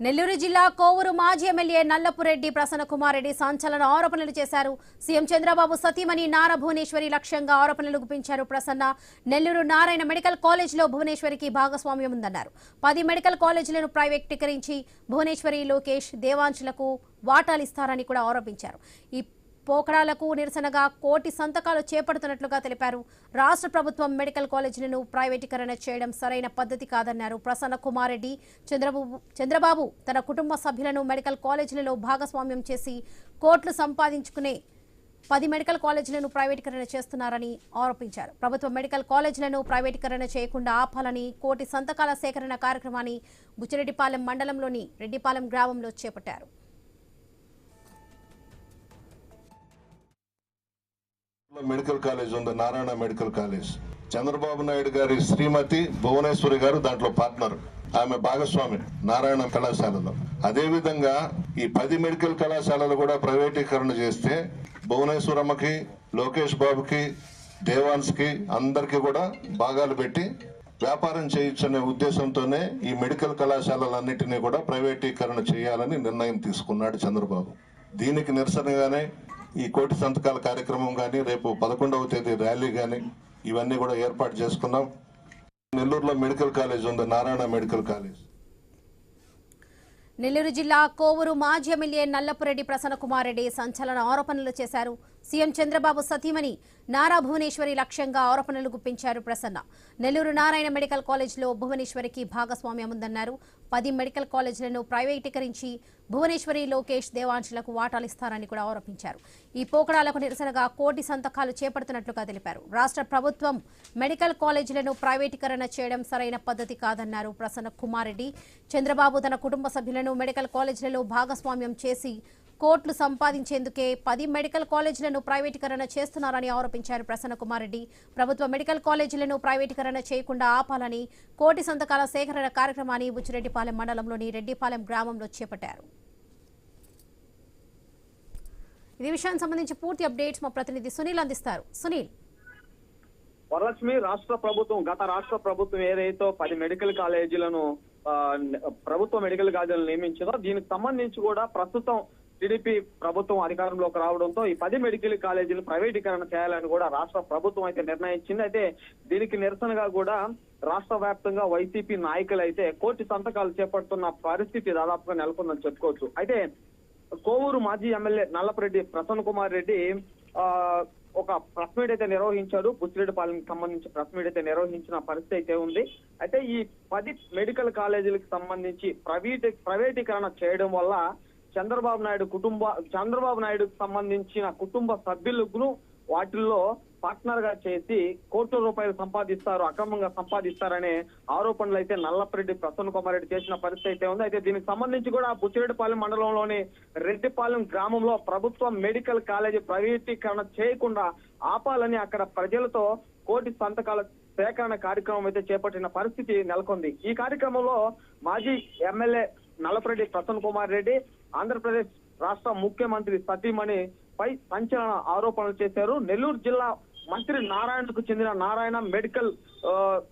నెల్లూరు జిల్లా కోవూరు మాజీ ఎమ్మెల్యే నల్లపురెడ్డి ప్రసన్నకుమార్ రెడ్డి సంచలన ఆరోపణలు చేశారు. సీఎం చంద్రబాబు సతీమణి నారా భువనేశ్వరి లక్ష్యంగా ఆరోపణలు గుప్పించారు ప్రసన్న. నెల్లూరు నారాయణ మెడికల్ కాలేజీలో భువనేశ్వరికి భాగస్వామ్యం ఉందన్నారు. 10 మెడికల్ కాలేజీలను ప్రైవేటీకరించి భువనేశ్వరి, లోకేష్, దేవాంశులకు వాటాలిస్తారని కూడా ఆరోపించారు. ఈ పోకడాలకు నిరసనగా కోటి సంతకాలు చేపడుతున్నట్లుగా తెలిపారు. రాష్ట్ర ప్రభుత్వం మెడికల్ కాలేజీలను ప్రైవేటీకరణ చేయడం సరైన పద్ధతి కాదన్నారు ప్రసన్న కుమార్ రెడ్డి. చంద్రబాబు తన కుటుంబ సభ్యులను మెడికల్ కాలేజీలలో భాగస్వామ్యం చేసి కోట్లు సంపాదించుకునే 10 మెడికల్ కాలేజీలను ప్రైవేటీకరణ చేస్తున్నారని ఆరోపించారు. ప్రభుత్వ మెడికల్ కాలేజీలను ప్రైవేటీకరణ చేయకుండా ఆపాలని కోటి సంతకాల సేకరణ కార్యక్రమాన్ని బుచ్చిరెడ్డిపాలెం మండలంలోని రెడ్డిపాలెం గ్రామంలో చేపట్టారు. మెడికల్ కాలేజ్ ఉంది, నారాయణ మెడికల్ కాలేజ్. చంద్రబాబు నాయుడు గారి శ్రీమతి భువనేశ్వరి గారు దాంట్లో పార్ట్నర్, ఆమె భాగస్వామి నారాయణ కళాశాలలో. అదేవిధంగా ఈ 10 మెడికల్ కళాశాలలు కూడా ప్రైవేటీకరణ చేస్తే భువనేశ్వరమ్మకి, లోకేష్ బాబుకి, దేవాన్స్కి అందరికీ కూడా భాగాలు పెట్టి వ్యాపారం చేయొచ్చనే ఉద్దేశంతోనే ఈ మెడికల్ కళాశాలలన్నింటినీ కూడా ప్రైవేటీకరణ చేయాలని నిర్ణయం తీసుకున్నాడు చంద్రబాబు. దీనికి నిరసనగానే ఈ కోటి సంతకాల కార్యక్రమం కానీ, రేపు 11వ తేదీ ర్యాలీ కానీ ఇవన్నీ కూడా ఏర్పాటు చేసుకున్నాం. నెల్లూరులో మెడికల్ కాలేజ్ ఉంది, నారాయణ మెడికల్ కాలేజ్. నెల్లూరు జిల్లా కోవూరు మాజీ ఎమ్మెల్యే నల్లపురెడ్డి ప్రసన్నకుమార్ రెడ్డి సంచలన ఆరోపణలు చేశారు. సీఎం చంద్రబాబు సతీమణి నారా భువనేశ్వరి లక్ష్యంగా ఆరోపణలు గుప్పించారు ప్రసన్న. నెల్లూరు నారాయణ మెడికల్ కాలేజీలో భువనేశ్వరికి భాగస్వామ్యం ఉందన్నారు. 10 మెడికల్ కాలేజీలను ప్రైవేటీకరించి భువనేశ్వరి, లోకేష్, దేవాంశులకు వాటాలిస్తారని కూడా ఆరోపించారు. ఈ పోకడాలకు నిరసనగా కోటి సంతకాలు చేపడుతున్నట్లుగా తెలిపారు. రాష్ట్ర ప్రభుత్వం మెడికల్ కాలేజీలను ప్రైవేటీకరణ చేయడం సరైన పద్ధతి కాదన్నారు ప్రసన్న కుమార్ రెడ్డి. చంద్రబాబు తన కుటుంబ సభ్యులను మెడికల్ కాలేజీలలో భాగస్వామ్యం చేసి కోట్లు సంపాదించేందుకే 10 మెడికల్ కాలేజీలను ప్రైవేటీకరణ చేస్తున్నారని ఆరోపించారు ప్రసన్న కుమార్ రెడ్డి. ప్రభుత్వ మెడికల్ కాలేజీలను ప్రైవేటీకరణ చేయకుండా ఆపాలని కోటి సంతకాల సేకరణ కార్యక్రమాన్ని బుచ్చిరెడ్డిపాలెం మండలంలోని రెడ్డిపాలెం గ్రామంలో చేపట్టారు. ఈ విషయానికి సంబంధించి పూర్తి అప్డేట్స్ మా ప్రతినిధి సునీల్ అందిస్తారు. సునీల్. వరలక్ష్మి, రాష్ట్ర ప్రభుత్వం ఏదైతే 10 మెడికల్ కాలేజీలను ప్రభుత్వ మెడికల్ కాలేజీలను నియమించిందో దీనికి సంబంధించి కూడా ప్రస్తుతం టీడీపీ ప్రభుత్వం అధికారంలోకి రావడంతో ఈ 10 మెడికల్ కాలేజీలు ప్రైవేటీకరణ చేయాలని కూడా రాష్ట్ర ప్రభుత్వం అయితే నిర్ణయించింది. అయితే దీనికి నిరసనగా కూడా రాష్ట్ర వ్యాప్తంగా వైసీపీ నాయకులు అయితే కోటి సంతకాలు చేపడుతున్న పరిస్థితి దాదాపుగా నెలకొందని చెప్పుకోవచ్చు. అయితే కోవూరు మాజీ ఎమ్మెల్యే నల్లపురెడ్డి ప్రసన్నకుమార్ రెడ్డి ఒక ప్రెస్ మీట్ అయితే నిర్వహించాడు. బుచ్చిరెడ్డిపాలెంకి సంబంధించి ప్రెస్ మీట్ అయితే నిర్వహించిన పరిస్థితి అయితే ఉంది. అయితే ఈ 10 మెడికల్ కాలేజీలకు సంబంధించి ప్రైవేటీకరణ చేయడం వల్ల చంద్రబాబు నాయుడుకు సంబంధించిన కుటుంబ సభ్యులను వాటిల్లో పార్ట్నర్ గా చేసి కోట్ల రూపాయలు అక్రమంగా సంపాదిస్తారనే ఆరోపణలు అయితే నల్లపురెడ్డి ప్రసన్నకుమార్ రెడ్డి చేసిన పరిస్థితి అయితే ఉంది. అయితే దీనికి సంబంధించి కూడా బుచ్చిరెడ్డిపాలెం మండలంలోని రెడ్డిపాలెం గ్రామంలో ప్రభుత్వ మెడికల్ కాలేజీ ప్రైవేటీకరణ చేయకుండా ఆపాలని అక్కడ ప్రజలతో కోటి సంతకాల సేకరణ కార్యక్రమం అయితే చేపట్టిన పరిస్థితి నెలకొంది. ఈ కార్యక్రమంలో మాజీ ఎమ్మెల్యే నల్లపురెడ్డి ప్రసన్నకుమార్ రెడ్డి ఆంధ్రప్రదేశ్ రాష్ట్ర ముఖ్యమంత్రి సతీమణి పై సంచలన ఆరోపణలు చేశారు. నెల్లూరు జిల్లా మంత్రి నారాయణకు చెందిన నారాయణ మెడికల్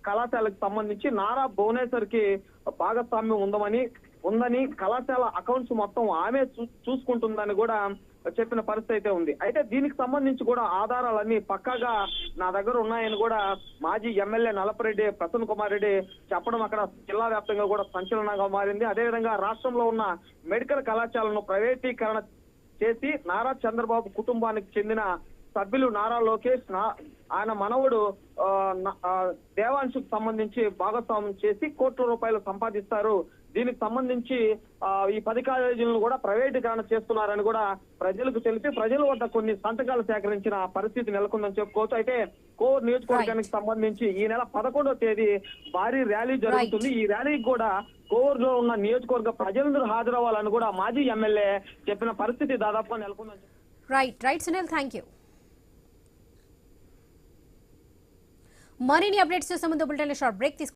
కళాశాలకు సంబంధించి నారా భువనేశ్వర్కి భాగస్వామ్యం ఉందని కళాశాల అకౌంట్స్ మొత్తం ఆమె చూసుకుంటుందని కూడా చెప్పిన పరిస్థితి అయితే ఉంది. అయితే దీనికి సంబంధించి కూడా ఆధారాలన్నీ పక్కాగా నా దగ్గర ఉన్నాయని కూడా మాజీ ఎమ్మెల్యే నల్లపురెడ్డి ప్రసన్నకుమార్ రెడ్డి చెప్పడం అక్కడ జిల్లా వ్యాప్తంగా కూడా సంచలనంగా మారింది. అదేవిధంగా రాష్ట్రంలో ఉన్న మెడికల్ కళాశాలను ప్రైవేటీకరణ చేసి నారా చంద్రబాబు కుటుంబానికి చెందిన సభ్యులు నారా లోకేష్, ఆయన మనవుడు దేవాంశుకు సంబంధించి భాగస్వామ్యం చేసి కోట్ల రూపాయలు సంపాదిస్తారు. దీనికి సంబంధించి ఈ 10 కాలేజీలను కూడా ప్రైవేటీకరణ చేస్తున్నారని కూడా ప్రజలకు తెలిపి ప్రజల వద్ద కొన్ని సంతకాలు సేకరించిన పరిస్థితి నెలకొందని చెప్పుకోవచ్చు. అయితే కోవూరు నియోజకవర్గానికి సంబంధించి ఈ నెల 11వ తేదీ భారీ ర్యాలీ జరుగుతుంది. ఈ ర్యాలీకి కూడా కోవూరులో ఉన్న నియోజకవర్గ ప్రజలందరూ హాజరవ్వాలని కూడా మాజీ ఎమ్మెల్యే చెప్పిన పరిస్థితి దాదాపుగా నెలకొందని. Right Sunil, thank you. మరిన్ని అప్డేట్స్ చూసే ముందు బులెటిన్లో షార్ట్ బ్రేక్ తీసుకుంటాం.